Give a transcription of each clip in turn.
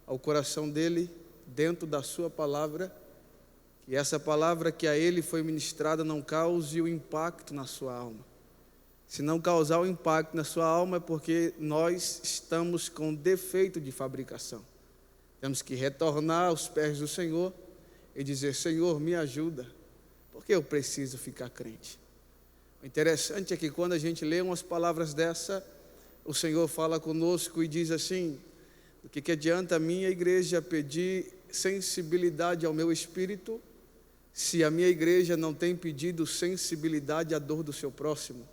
ao coração dele, dentro da sua palavra, que essa palavra que a ele foi ministrada não cause o impacto na sua alma. Se não causar o impacto na sua alma é porque nós estamos com defeito de fabricação. Temos que retornar aos pés do Senhor e dizer: Senhor, me ajuda, porque eu preciso ficar crente. O interessante é que quando a gente lê umas palavras dessa, o Senhor fala conosco e diz assim: do que adianta a minha igreja pedir sensibilidade ao meu espírito, se a minha igreja não tem pedido sensibilidade à dor do seu próximo?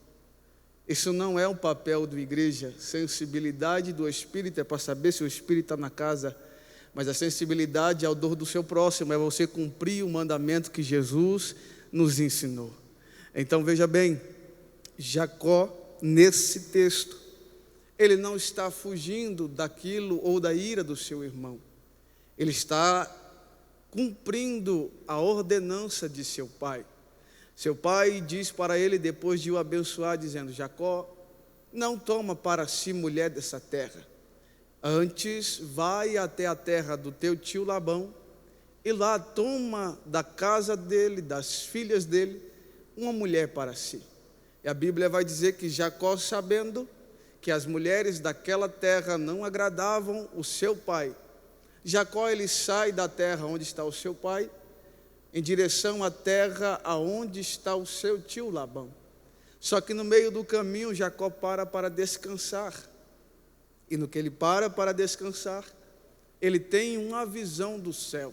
Isso não é um papel da igreja. Sensibilidade do espírito é para saber se o espírito está na casa, mas a sensibilidade à dor do seu próximo é você cumprir o mandamento que Jesus nos ensinou. Então veja bem, Jacó, nesse texto, ele não está fugindo daquilo ou da ira do seu irmão. Ele está cumprindo a ordenança de seu pai. Seu pai diz para ele, depois de o abençoar, dizendo: Jacó, não toma para si mulher dessa terra. Antes, vai até a terra do teu tio Labão, e lá toma da casa dele, das filhas dele, uma mulher para si. E a Bíblia vai dizer que Jacó, sabendo que as mulheres daquela terra não agradavam o seu pai, Jacó, ele sai da terra onde está o seu pai, em direção à terra aonde está o seu tio Labão. Só que no meio do caminho, Jacó para descansar. E no que ele para descansar, ele tem uma visão do céu.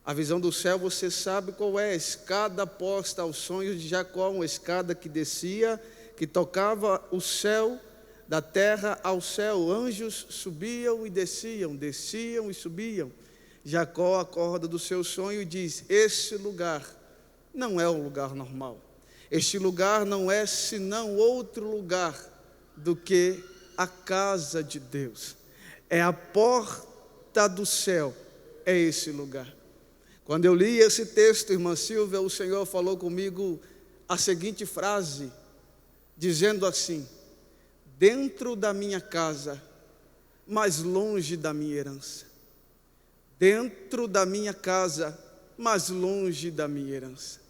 A visão do céu, você sabe qual é: a escada posta aos sonhos de Jacó, uma escada que descia, que tocava o céu, da terra ao céu. Anjos subiam e desciam, desciam e subiam. Jacó acorda do seu sonho e diz: esse lugar não é um lugar normal. Este lugar não é senão outro lugar do que a casa de Deus. É a porta do céu, é esse lugar. Quando eu li esse texto, irmã Silvia, o Senhor falou comigo a seguinte frase, dizendo assim: dentro da minha casa, mas longe da minha herança. Dentro da minha casa, mas longe da minha herança.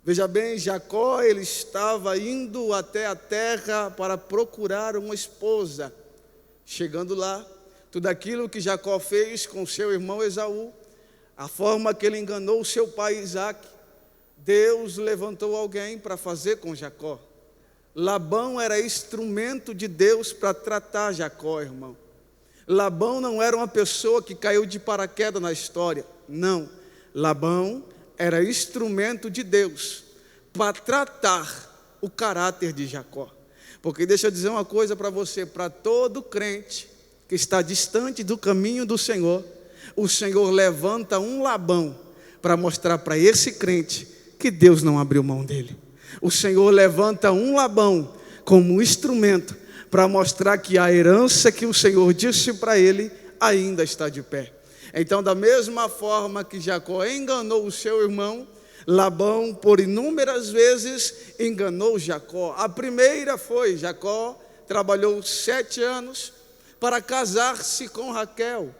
Veja bem, Jacó, ele estava indo até a terra para procurar uma esposa. Chegando lá, tudo aquilo que Jacó fez com seu irmão Esaú, a forma que ele enganou o seu pai Isaque, Deus levantou alguém para fazer com Jacó. Labão era instrumento de Deus para tratar Jacó, irmão. Labão não era uma pessoa que caiu de paraquedas na história, não. Labão era instrumento de Deus para tratar o caráter de Jacó. Porque deixa eu dizer uma coisa para você: para todo crente que está distante do caminho do Senhor, o Senhor levanta um Labão para mostrar para esse crente que Deus não abriu mão dele. O Senhor levanta um Labão como instrumento para mostrar que a herança que o Senhor disse para ele ainda está de pé. Então, da mesma forma que Jacó enganou o seu irmão, Labão, por inúmeras vezes, enganou Jacó. A primeira foi: Jacó trabalhou 7 anos para casar-se com Raquel.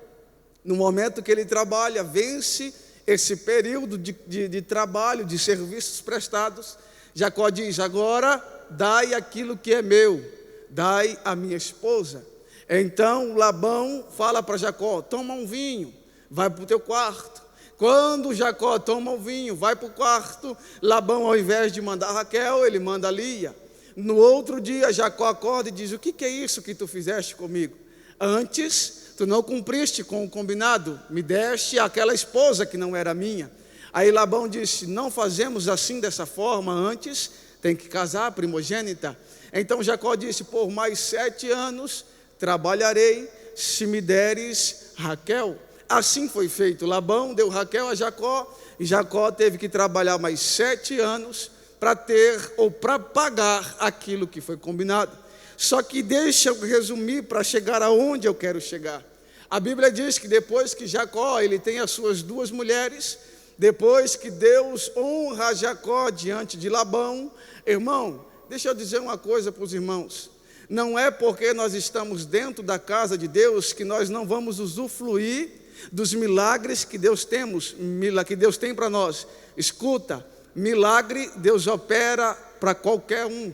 No momento que ele trabalha, vence esse período de trabalho, de serviços prestados, Jacó diz: agora dai aquilo que é meu, dai a minha esposa. Então Labão fala para Jacó: toma um vinho, vai para o teu quarto. Quando Jacó toma o vinho, vai para o quarto, Labão, ao invés de mandar Raquel, ele manda Lia. No outro dia, Jacó acorda e diz: o que é isso que tu fizeste comigo? Antes, tu não cumpriste com o combinado, me deste aquela esposa que não era minha. Aí Labão disse: não fazemos assim dessa forma, antes tem que casar a primogênita. Então Jacó disse: por mais 7 anos trabalharei, se me deres Raquel. Assim foi feito. Labão deu Raquel a Jacó, e Jacó teve que trabalhar mais 7 anos para ter ou para pagar aquilo que foi combinado. Só que deixa eu resumir para chegar aonde eu quero chegar. A Bíblia diz que depois que Jacó ele tem as suas 2 mulheres, depois que Deus honra Jacó diante de Labão, irmão, deixa eu dizer uma coisa para os irmãos. Não é porque nós estamos dentro da casa de Deus que nós não vamos usufruir dos milagres que Deus tem para nós. Escuta, milagre Deus opera para qualquer um.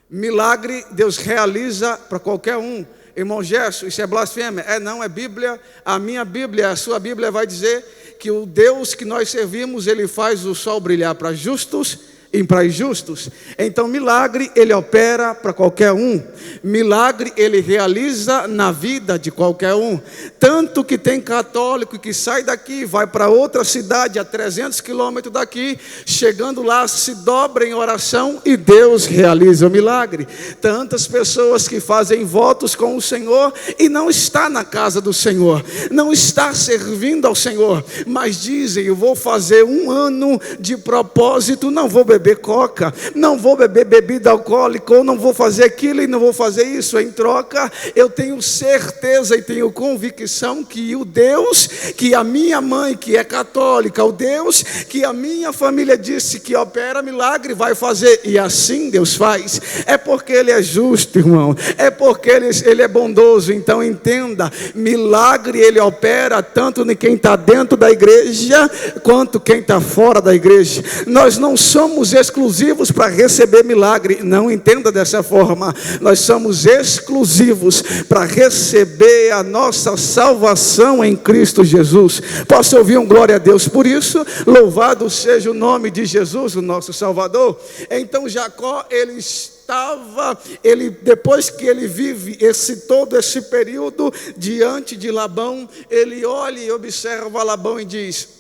Milagre Deus realiza para qualquer um. Irmão Gerson, isso é blasfêmia? Não, é Bíblia. A minha Bíblia, a sua Bíblia vai dizer que o Deus que nós servimos, Ele faz o sol brilhar para justos e para injustos. Então milagre Ele opera para qualquer um. Milagre Ele realiza na vida de qualquer um. Tanto que tem católico que sai daqui, vai para outra cidade a 300 quilômetros daqui, chegando lá se dobra em oração e Deus realiza o milagre. Tantas pessoas que fazem votos com o Senhor e não está na casa do Senhor, não está servindo ao Senhor, mas dizem: eu vou fazer 1 ano de propósito, não vou beber coca, não vou beber bebida alcoólica, ou não vou fazer aquilo e não vou fazer isso. Em troca, eu tenho certeza e tenho convicção que o Deus que a minha mãe, que é católica, o Deus que a minha família disse que opera milagre, vai fazer. E assim Deus faz. É porque Ele é justo, irmão. É porque Ele é bondoso. Então entenda, milagre Ele opera tanto em quem está dentro da igreja, quanto quem está fora da igreja. Nós não somos exclusivos para receber milagre, não entenda dessa forma. Nós somos exclusivos para receber a nossa salvação em Cristo Jesus. Posso ouvir um glória a Deus por isso? Louvado seja o nome de Jesus, o nosso Salvador. Então Jacó, depois que ele vive todo esse período diante de Labão, ele olha e observa Labão e diz: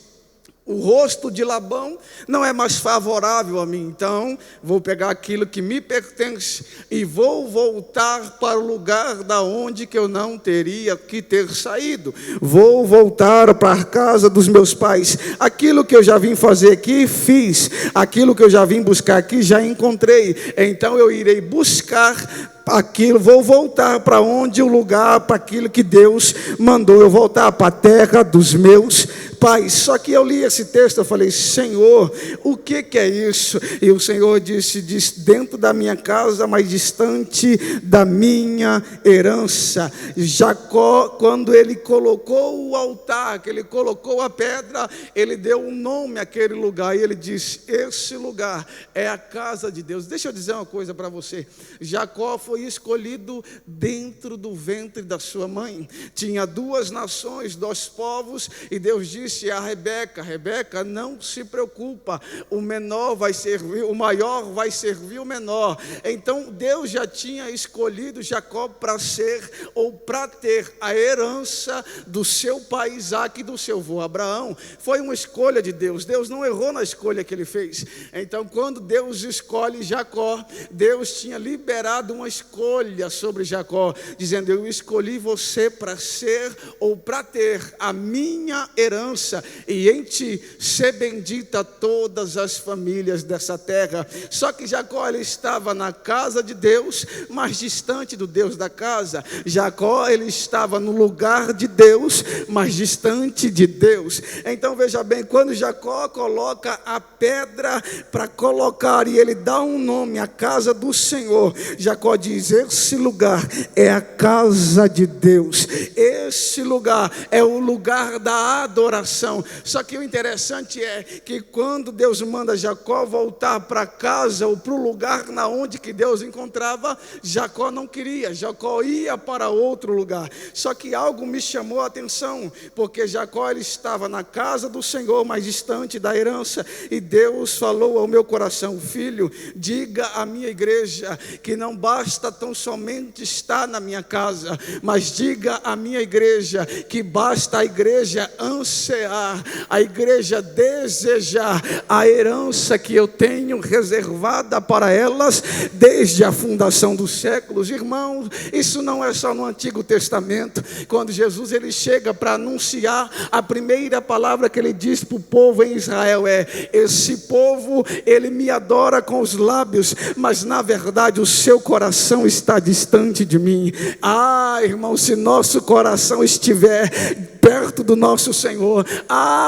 o rosto de Labão não é mais favorável a mim, então vou pegar aquilo que me pertence e vou voltar para o lugar da onde que eu não teria que ter saído. Vou voltar para a casa dos meus pais. Aquilo que eu já vim fazer aqui, fiz. Aquilo que eu já vim buscar aqui, já encontrei. Então eu irei buscar aquilo, vou voltar para onde o lugar, para aquilo que Deus mandou eu voltar, para a terra dos meus pais. Só que eu li esse texto, eu falei: Senhor, o que é isso? E o Senhor disse: dentro da minha casa, mais distante da minha herança. Jacó, quando ele colocou o altar, que ele colocou a pedra, ele deu um nome àquele lugar, e ele disse: esse lugar é a casa de Deus. Deixa eu dizer uma coisa para você. Jacó foi escolhido dentro do ventre da sua mãe. Tinha 2 nações, 2 povos, e Deus disse a Rebeca: Rebeca, não se preocupa, o menor vai servir, o maior vai servir o menor. Então Deus já tinha escolhido Jacó para ser, ou para ter, a herança do seu pai Isaque e do seu avô Abraão. Foi uma escolha de Deus. Deus não errou na escolha que ele fez. Então quando Deus escolhe Jacó, Deus tinha liberado uma escolha sobre Jacó, dizendo: eu escolhi você para ser, ou para ter, a minha herança, e em ti ser bendita todas as famílias dessa terra. Só que Jacó, ele estava na casa de Deus, mas distante do Deus da casa. Jacó, ele estava no lugar de Deus, mas distante de Deus. Então veja bem, quando Jacó coloca a pedra para colocar, e ele dá um nome à casa do Senhor, Jacó diz: esse lugar é a casa de Deus, esse lugar é o lugar da adoração. Só que o interessante é que quando Deus manda Jacó voltar para casa, ou para o lugar na onde que Deus encontrava, Jacó não queria. Jacó ia para outro lugar. Só que algo me chamou a atenção, porque Jacó, ele estava na casa do Senhor, mas distante da herança, e Deus falou ao meu coração: filho, diga à minha igreja que não basta tão somente estar na minha casa, mas diga à minha igreja que basta a igreja ansiar, a igreja desejar a herança que eu tenho reservada para elas desde a fundação dos séculos. Irmãos, isso não é só no Antigo Testamento. Quando Jesus, ele chega para anunciar, a primeira palavra que ele diz para o povo em Israel é: esse povo, ele me adora com os lábios, mas na verdade o seu coração está distante de mim. Irmão, se nosso coração estiver perto do nosso Senhor.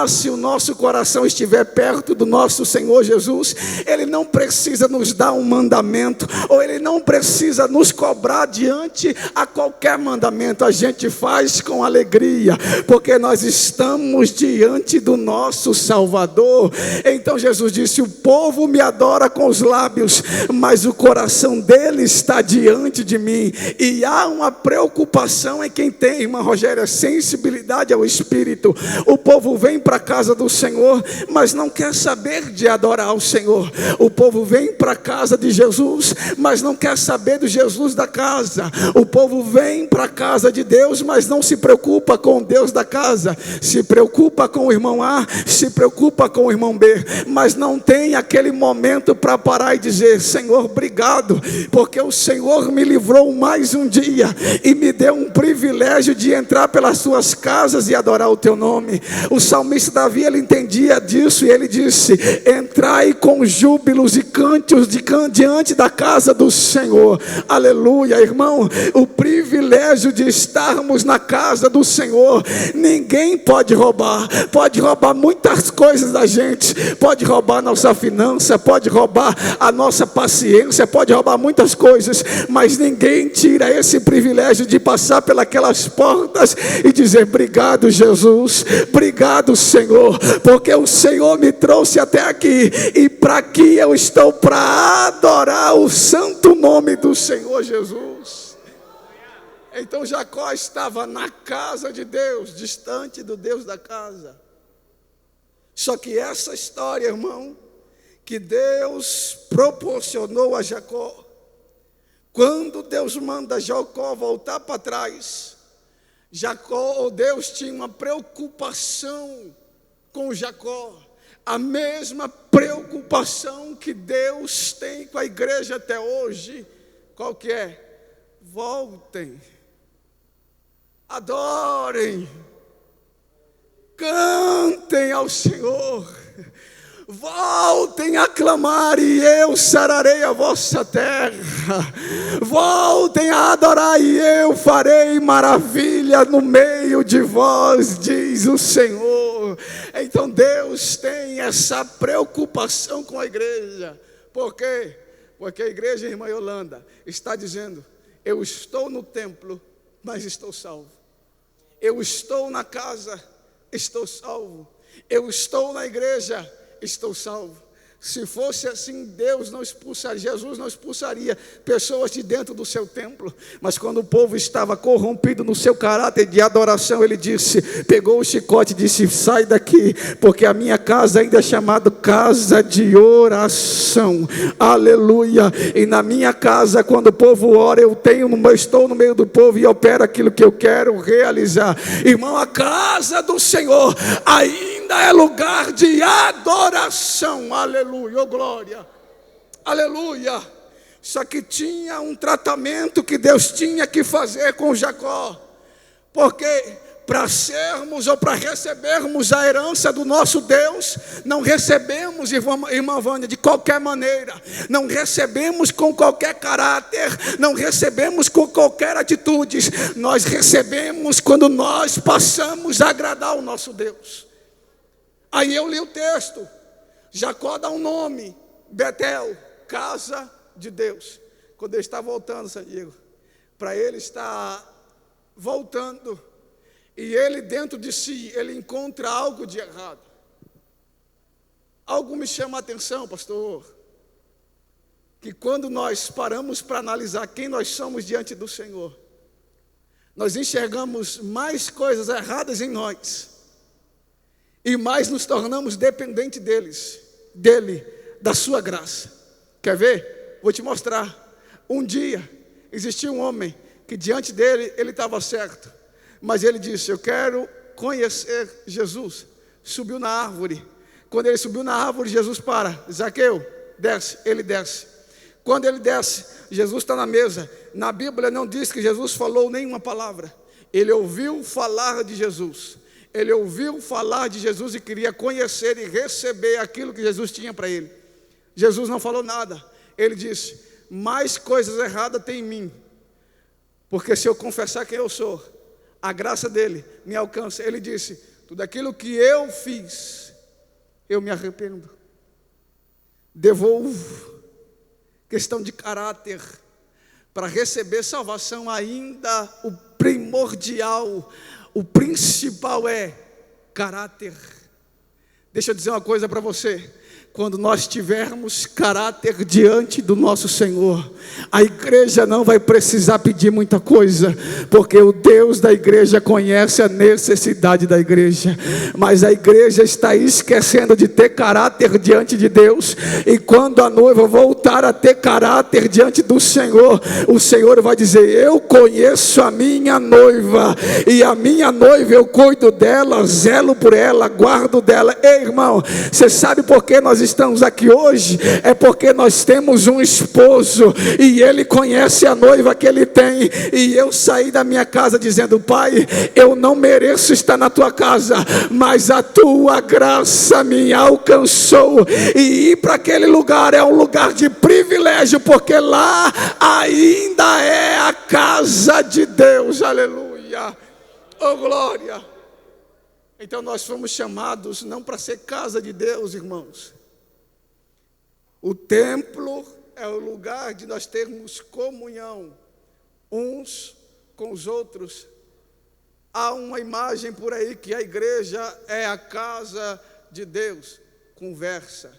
Se o nosso coração estiver perto do nosso Senhor Jesus, Ele não precisa nos dar um mandamento, ou Ele não precisa nos cobrar diante a qualquer mandamento. A gente faz com alegria, porque nós estamos diante do nosso Salvador. Então Jesus disse: o povo me adora com os lábios, mas o coração dele está diante de mim. E há uma preocupação em quem tem, irmã Rogéria, sensibilidade ao Espírito. O povo vem para a casa do Senhor, mas não quer saber de adorar o Senhor. O povo vem para a casa de Jesus, mas não quer saber do Jesus da casa. O povo vem para a casa de Deus, mas não se preocupa com o Deus da casa. Se preocupa com o irmão A, se preocupa com o irmão B, mas não tem aquele momento para parar e dizer: Senhor, obrigado, porque o Senhor me livrou mais um dia e me deu um privilégio de entrar pelas suas casas e adorar o teu nome. O salmista Davi, ele entendia disso e ele disse: entrai com júbilos e cânticos diante da casa do Senhor. Aleluia, irmão. O privilégio de estarmos na casa do Senhor, ninguém pode roubar muitas coisas da gente, pode roubar nossa finança, pode roubar a nossa paciência, pode roubar muitas coisas, mas ninguém tira esse privilégio de passar pelas portas e dizer: obrigado, Jesus, obrigado, Senhor, porque o Senhor me trouxe até aqui, e para aqui eu estou para adorar o santo nome do Senhor Jesus. Então Jacó estava na casa de Deus, distante do Deus da casa. Só que essa história, irmão, que Deus proporcionou a Jacó, quando Deus manda Jacó voltar para trás, Deus tinha uma preocupação com Jacó, a mesma preocupação que Deus tem com a igreja até hoje. Qual que é? Voltem, adorem, cantem ao Senhor, voltem a clamar e eu sararei a vossa terra. Voltem a adorar e eu farei maravilha no meio de vós, diz o Senhor. Então Deus tem essa preocupação com a igreja. Por quê? Porque a igreja, irmã Yolanda, está dizendo: eu estou no templo, mas estou salvo. Eu estou na casa, estou salvo. Eu estou na igreja, estou salvo. Se fosse assim, Deus não expulsaria, Jesus não expulsaria pessoas de dentro do seu templo. Mas quando o povo estava corrompido no seu caráter de adoração, ele disse, pegou o chicote e disse: sai daqui, porque a minha casa ainda é chamada casa de oração. Aleluia. E na minha casa, quando o povo ora, eu estou no meio do povo e opero aquilo que eu quero realizar. Irmão, a casa do Senhor ainda é lugar de adoração. Aleluia. Oh, glória, aleluia. Só que tinha um tratamento que Deus tinha que fazer com Jacó, porque para sermos ou para recebermos a herança do nosso Deus, não recebemos, irmã Vânia, de qualquer maneira, não recebemos com qualquer caráter, não recebemos com qualquer atitude, nós recebemos quando nós passamos a agradar o nosso Deus. Aí eu li o texto, Jacó dá um nome, Betel, casa de Deus. Quando ele está voltando, Santiago, para ele estar voltando, e ele dentro de si, ele encontra algo de errado. Algo me chama a atenção, pastor, que quando nós paramos para analisar quem nós somos diante do Senhor, nós enxergamos mais coisas erradas em nós, e mais nos tornamos dependentes dele, da sua graça. Quer ver? Vou te mostrar. Um dia, existia um homem que diante dele, ele estava certo, mas ele disse: eu quero conhecer Jesus. Subiu na árvore. Quando ele subiu na árvore, Jesus para: Zaqueu, desce. Ele desce. Quando ele desce, Jesus está na mesa. Na Bíblia não diz que Jesus falou nenhuma palavra. Ele ouviu falar de Jesus. Ele ouviu falar de Jesus e queria conhecer e receber aquilo que Jesus tinha para ele. Jesus não falou nada. Ele disse: mais coisas erradas tem em mim, porque se eu confessar quem eu sou, a graça dele me alcança. Ele disse: tudo aquilo que eu fiz, eu me arrependo, devolvo. Questão de caráter. Para receber salvação, ainda o primordial, o principal é caráter. Deixa eu dizer uma coisa para você. Quando nós tivermos caráter diante do nosso Senhor, a igreja não vai precisar pedir muita coisa, porque o Deus da igreja conhece a necessidade da igreja. Mas a igreja está esquecendo de ter caráter diante de Deus, e quando a noiva voltar a ter caráter diante do Senhor, o Senhor vai dizer: eu conheço a minha noiva, e a minha noiva eu cuido dela, zelo por ela, guardo dela. Ei, irmão, você sabe por que nós estamos aqui hoje? É porque nós temos um esposo, e ele conhece a noiva que ele tem. E eu saí da minha casa dizendo: Pai, eu não mereço estar na tua casa, mas a tua graça me alcançou, e ir para aquele lugar é um lugar de privilégio, porque lá ainda é a casa de Deus. Aleluia, oh glória. Então nós fomos chamados não para ser casa de Deus, irmãos. O templo é o lugar de nós termos comunhão uns com os outros. Há uma imagem por aí que a igreja é a casa de Deus. Conversa,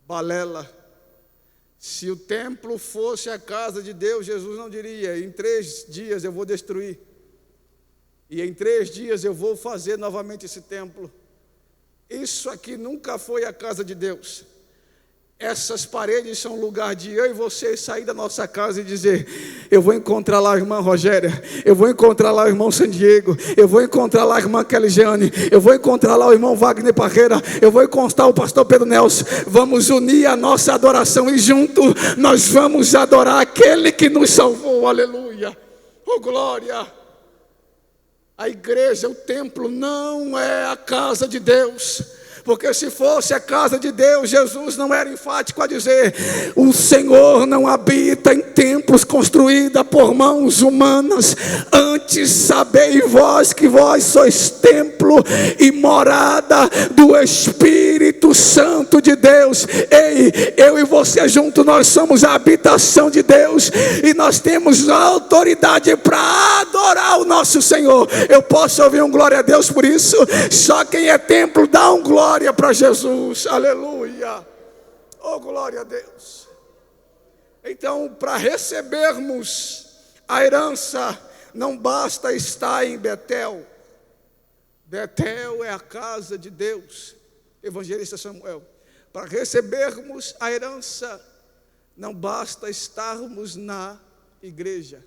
balela. Se o templo fosse a casa de Deus, Jesus não diria: em 3 dias eu vou destruir, e em 3 dias eu vou fazer novamente esse templo. Isso aqui nunca foi a casa de Deus. Essas paredes são um lugar de eu e você sair da nossa casa e dizer: eu vou encontrar lá a irmã Rogéria, eu vou encontrar lá o irmão San Diego, eu vou encontrar lá a irmã Kelly Jeane, eu vou encontrar lá o irmão Wagner Parreira, eu vou encontrar o pastor Pedro Nelson. Vamos unir a nossa adoração e junto nós vamos adorar aquele que nos salvou. Aleluia, oh glória. A igreja, o templo, não é a casa de Deus, porque se fosse a casa de Deus, Jesus não era enfático a dizer: o Senhor não habita em templos construídos por mãos humanas. Antes sabei vós que vós sois templo e morada do Espírito Santo de Deus. Ei, eu e você juntos, nós somos a habitação de Deus, e nós temos a autoridade para adorar o nosso Senhor. Eu posso ouvir um glória a Deus por isso? Só quem é templo dá um glória para Jesus. Aleluia, oh glória a Deus. Então, para recebermos a herança, não basta estar em Betel. Betel é a casa de Deus. Evangelista Samuel. Para recebermos a herança, não basta estarmos na igreja,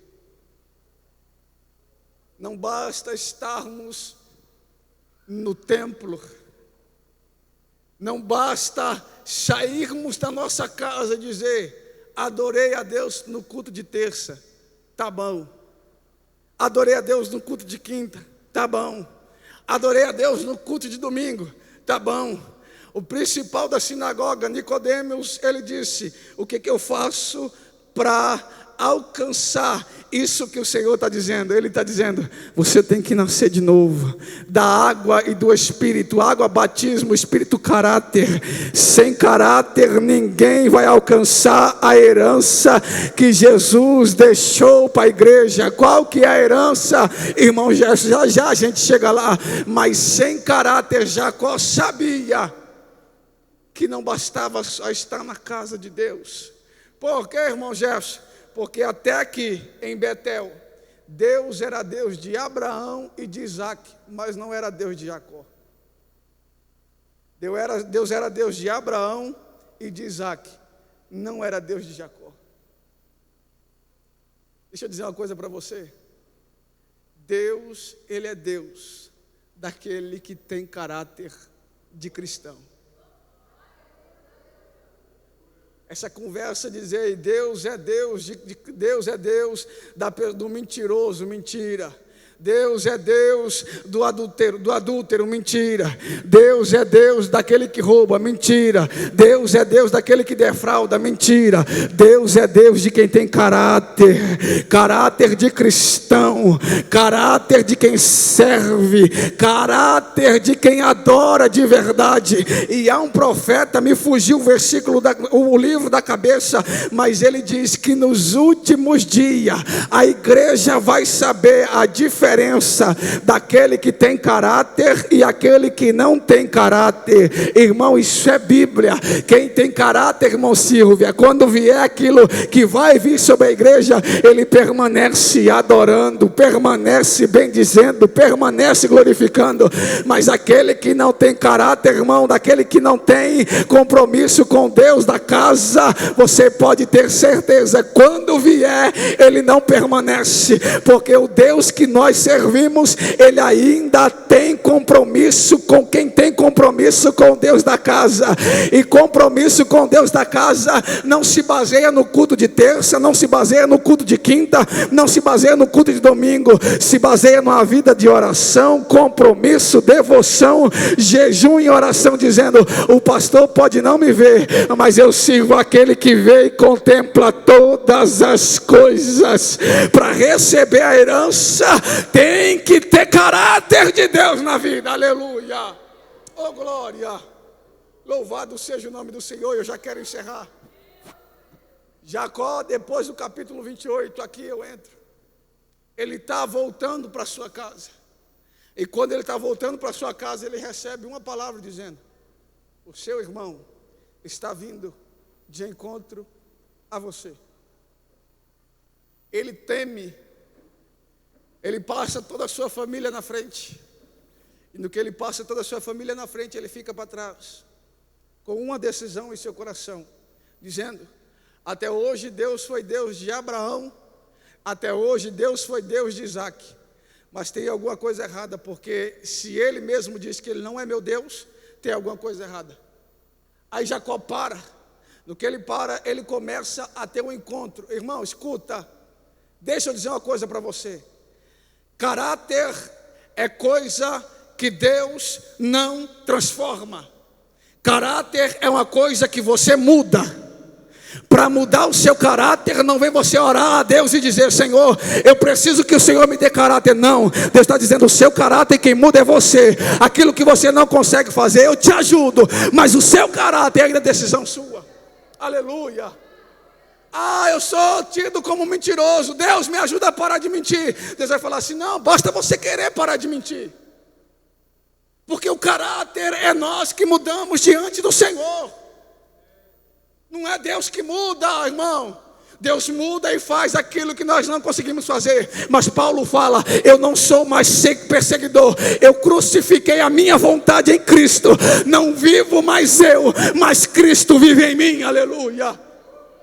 não basta estarmos no templo, não basta sairmos da nossa casa e dizer: adorei a Deus no culto de terça, tá bom. Adorei a Deus no culto de quinta, tá bom. Adorei a Deus no culto de domingo, tá bom. O principal da sinagoga, Nicodemos, ele disse: o que eu faço para alcançar isso que o Senhor está dizendo? Ele está dizendo: você tem que nascer de novo, da água e do Espírito. Água, batismo, Espírito, caráter. Sem caráter ninguém vai alcançar a herança que Jesus deixou para a igreja. Qual que é a herança, irmão? Já a gente chega lá. Mas sem caráter, Jacó sabia que não bastava só estar na casa de Deus. Por quê, irmão Jefferson? Porque até aqui em Betel, Deus era Deus de Abraão e de Isaac, mas não era Deus de Jacó. Deus era Deus de Abraão e de Isaac, não era Deus de Jacó. Deixa eu dizer uma coisa para você. Deus, Ele é Deus daquele que tem caráter de cristão. Essa conversa de dizer Deus é Deus, Deus é Deus do mentiroso, mentira. Deus é Deus do adúltero, mentira. Deus é Deus daquele que rouba, mentira. Deus é Deus daquele que defrauda, mentira. Deus é Deus de quem tem caráter de cristão, caráter de quem serve, caráter de quem adora de verdade. E há um profeta, me fugiu o livro da cabeça, mas ele diz que nos últimos dias a igreja vai saber a diferença daquele que tem caráter e aquele que não tem caráter. Irmão, isso é Bíblia. Quem tem caráter, irmão Silvia, quando vier aquilo que vai vir sobre a igreja, ele permanece adorando, permanece bendizendo, permanece glorificando. Mas aquele que não tem caráter, irmão, daquele que não tem compromisso com Deus da casa, você pode ter certeza, quando vier, ele não permanece, porque o Deus que nós servimos, ele ainda tem compromisso com quem tem compromisso com Deus da casa. E compromisso com Deus da casa não se baseia no culto de terça, não se baseia no culto de quinta, não se baseia no culto de domingo, se baseia numa vida de oração, compromisso, devoção, jejum e oração, dizendo: o pastor pode não me ver, mas eu sirvo aquele que vê e contempla todas as coisas. Para receber a herança, tem que ter caráter de Deus na vida. Aleluia, oh glória, louvado seja o nome do Senhor. Eu já quero encerrar. Jacó, depois do capítulo 28, aqui eu entro, ele está voltando para sua casa, e quando ele está voltando para sua casa, ele recebe uma palavra dizendo: o seu irmão está vindo de encontro a você. Ele teme, ele passa toda a sua família na frente, e no que ele passa toda a sua família na frente, ele fica para trás, com uma decisão em seu coração, dizendo: até hoje Deus foi Deus de Abraão, até hoje Deus foi Deus de Isaac, mas tem alguma coisa errada, porque se ele mesmo diz que ele não é meu Deus, tem alguma coisa errada. Aí Jacó para, no que ele para, ele começa a ter um encontro. Irmão, escuta, deixa eu dizer uma coisa para você: caráter é coisa que Deus não transforma. Caráter é uma coisa que você muda. Para mudar o seu caráter, não vem você orar a Deus e dizer: Senhor, eu preciso que o Senhor me dê caráter. Não, Deus está dizendo: o seu caráter, quem muda é você. Aquilo que você não consegue fazer, eu te ajudo, mas o seu caráter é a decisão sua. Aleluia. Ah, eu sou tido como mentiroso, Deus me ajuda a parar de mentir. Deus vai falar assim: não, basta você querer parar de mentir, porque o caráter é nós que mudamos diante do Senhor. Não é Deus que muda, irmão. Deus muda e faz aquilo que nós não conseguimos fazer. Mas Paulo fala: eu não sou mais perseguidor, eu crucifiquei a minha vontade em Cristo. Não vivo mais eu, mas Cristo vive em mim. Aleluia,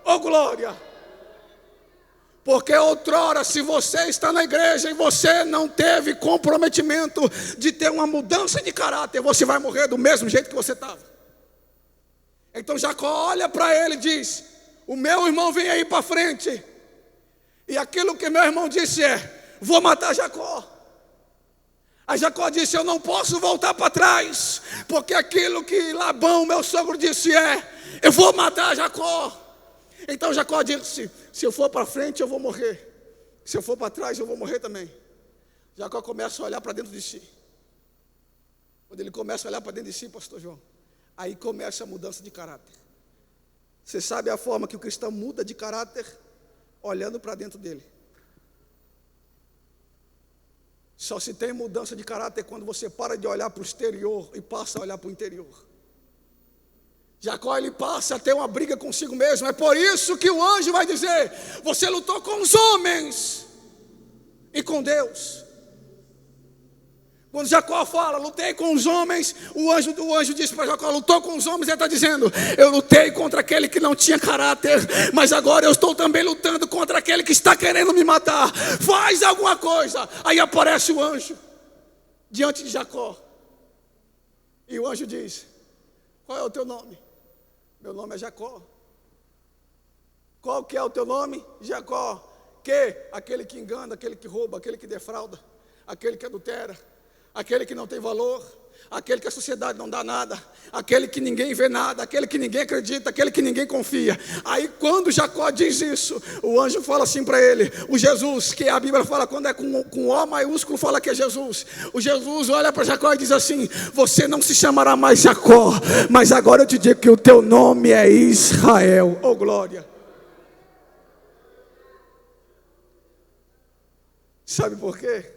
oh glória. Porque outrora, se você está na igreja e você não teve comprometimento de ter uma mudança de caráter, você vai morrer do mesmo jeito que você estava. Então Jacó olha para ele e diz: o meu irmão vem aí para frente. E aquilo que meu irmão disse é: vou matar Jacó. Aí Jacó disse: eu não posso voltar para trás, porque aquilo que Labão, meu sogro, disse é: eu vou matar Jacó. Então Jacó disse: se eu for para frente eu vou morrer, se eu for para trás eu vou morrer também. Jacó começa a olhar para dentro de si. Quando ele começa a olhar para dentro de si, pastor João, aí começa a mudança de caráter. Você sabe a forma que o cristão muda de caráter? Olhando para dentro dele. Só se tem mudança de caráter quando você para de olhar para o exterior e passa a olhar para o interior. Jacó, ele passa a ter uma briga consigo mesmo. É por isso que o anjo vai dizer: você lutou com os homens e com Deus. Quando Jacó fala: lutei com os homens, o anjo disse para Jacó: lutou com os homens. Ele está dizendo: eu lutei contra aquele que não tinha caráter, mas agora eu estou também lutando contra aquele que está querendo me matar. Faz alguma coisa. Aí aparece o anjo diante de Jacó, e o anjo diz: qual é o teu nome? Meu nome é Jacó. Qual que é o teu nome? Jacó. Que? Aquele que engana, aquele que rouba, aquele que defrauda. aquele que adultera, aquele que não tem valor, aquele que a sociedade não dá nada, aquele que ninguém vê nada, aquele que ninguém acredita, aquele que ninguém confia. Aí quando Jacó diz isso, o anjo fala assim para ele, o Jesus, que a Bíblia fala quando é com O maiúsculo, fala que é Jesus. O Jesus olha para Jacó e diz assim: você não se chamará mais Jacó, mas agora eu te digo que o teu nome é Israel. Oh glória! Sabe por quê?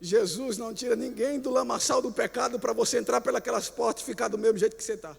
Jesus não tira ninguém do lamaçal do pecado para você entrar pelas portas e ficar do mesmo jeito que você está.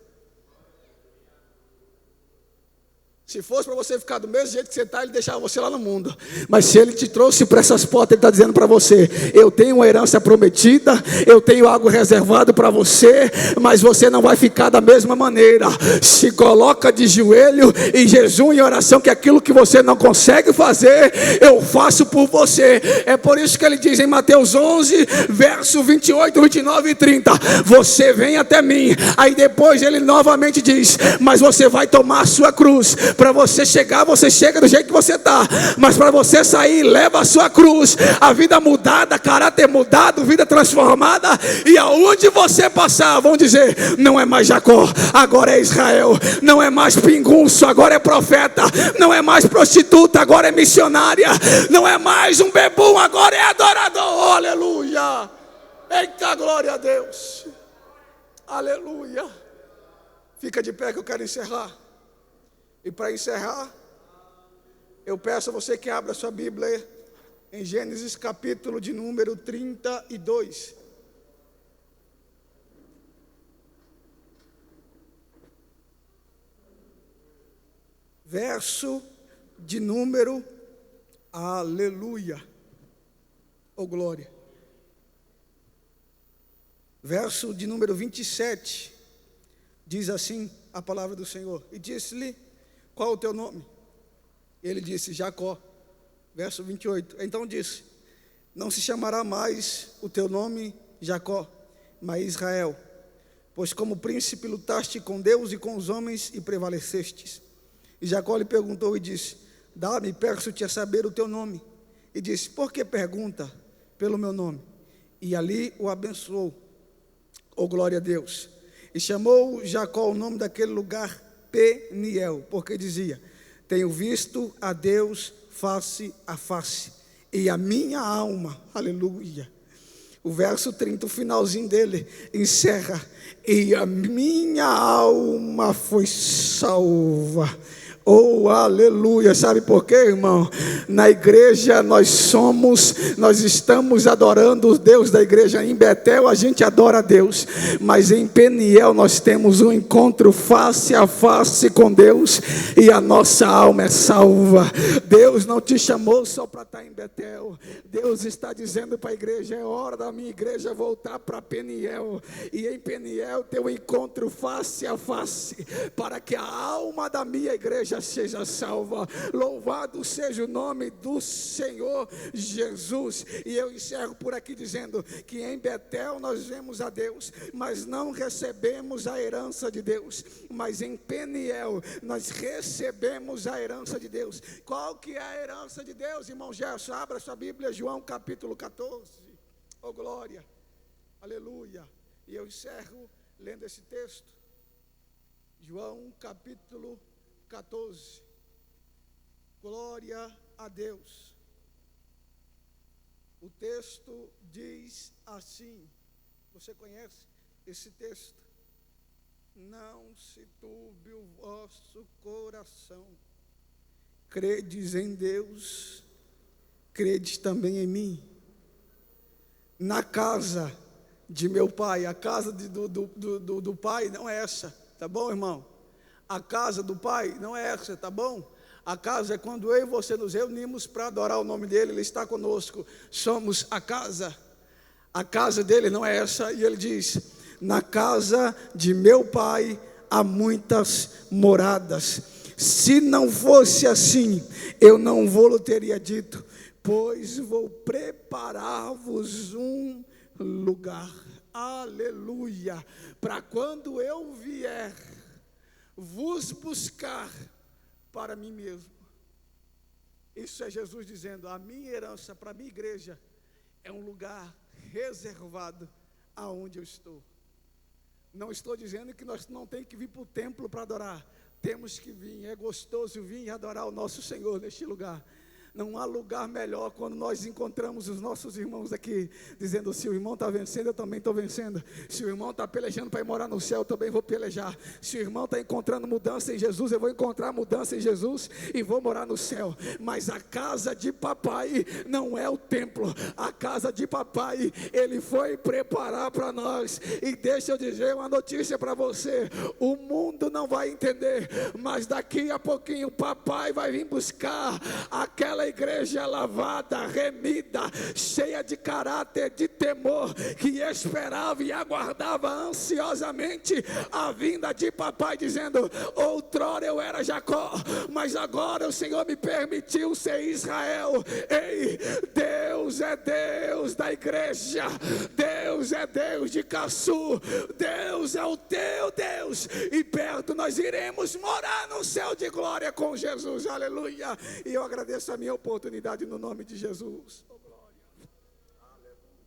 Se fosse para você ficar do mesmo jeito que você está, Ele deixava você lá no mundo. Mas se Ele te trouxe para essas portas, Ele está dizendo para você: eu tenho uma herança prometida, eu tenho algo reservado para você, mas você não vai ficar da mesma maneira. Se coloca de joelho em jejum e oração, que aquilo que você não consegue fazer, eu faço por você. É por isso que Ele diz em Mateus 11, verso 28, 29 e 30: você vem até mim. Aí depois Ele novamente diz: mas você vai tomar a sua cruz. Para você chegar, você chega do jeito que você está, mas para você sair, leva a sua cruz. A vida mudada, caráter mudado, vida transformada. E aonde você passar, vão dizer: não é mais Jacó, agora é Israel. Não é mais pingunço, agora é profeta. Não é mais prostituta, agora é missionária. Não é mais um bebum, agora é adorador. Aleluia! Eita, glória a Deus! Aleluia! Fica de pé que eu quero encerrar. E para encerrar, eu peço a você que abra a sua Bíblia em Gênesis capítulo de número 32. Verso de número, aleluia, oh glória. Verso de número 27, diz assim a palavra do Senhor: e disse-lhe: qual o teu nome? Ele disse: Jacó. Verso 28. Então disse: não se chamará mais o teu nome Jacó, mas Israel, pois como príncipe lutaste com Deus e com os homens e prevalecestes. E Jacó lhe perguntou e disse: dá-me, peço-te a saber o teu nome. E disse: por que pergunta pelo meu nome? E ali o abençoou. Oh glória a Deus. E chamou Jacó o nome daquele lugar Peniel, porque dizia: tenho visto a Deus face a face, e a minha alma, aleluia. O verso 30, o finalzinho dele, encerra: e a minha alma foi salva. Oh, aleluia. Sabe por quê, irmão? Na igreja nós estamos adorando o Deus da igreja. Em Betel a gente adora a Deus, mas em Peniel nós temos um encontro face a face com Deus, e a nossa alma é salva. Deus não te chamou só para estar em Betel. Deus está dizendo para a igreja: é hora da minha igreja voltar para Peniel, e em Peniel ter um encontro face a face, para que a alma da minha igreja seja salva. Louvado seja o nome do Senhor Jesus. E eu encerro por aqui dizendo que em Betel nós vemos a Deus, mas não recebemos a herança de Deus. Mas em Peniel nós recebemos a herança de Deus. Qual que é a herança de Deus, irmão Gerson? Abra sua Bíblia, João capítulo 14. Oh glória, aleluia. E eu encerro lendo esse texto, João capítulo 14. Glória a Deus. O texto diz assim, você conhece esse texto? Não se turbe o vosso coração. Credes em Deus, credes também em mim. Na casa de meu pai, a casa do pai não é essa, tá bom, irmão? A casa do pai não é essa, tá bom? A casa é quando eu e você nos reunimos para adorar o nome dele, ele está conosco, somos a casa. A casa dele não é essa, e ele diz: na casa de meu pai há muitas moradas. Se não fosse assim, eu não vou teria dito, pois vou preparar-vos um lugar. Aleluia. Para quando eu vier vos buscar para mim mesmo. Isso é Jesus dizendo: a minha herança para a minha igreja é um lugar reservado aonde eu estou. Não estou dizendo que nós não temos que vir para o templo para adorar. Temos que vir, é gostoso vir e adorar o nosso Senhor neste lugar. Não há lugar melhor quando nós encontramos os nossos irmãos aqui, dizendo: se o irmão está vencendo, eu também estou vencendo. Se o irmão está pelejando para ir morar no céu, eu também vou pelejar. Se o irmão está encontrando mudança em Jesus, eu vou encontrar mudança em Jesus e vou morar no céu. Mas a casa de papai não é o templo. A casa de papai, ele foi preparar para nós. E deixa eu dizer uma notícia para você: o mundo não vai entender, mas daqui a pouquinho papai vai vir buscar aquela igreja lavada, remida, cheia de caráter, de temor, que esperava e aguardava ansiosamente a vinda de papai, dizendo: outrora eu era Jacó, mas agora o Senhor me permitiu ser Israel. Ei, Deus é Deus da igreja, Deus é Deus de Caçu, Deus é o teu Deus, e perto nós iremos morar no céu de glória com Jesus, aleluia. E eu agradeço a minha oportunidade no nome de Jesus.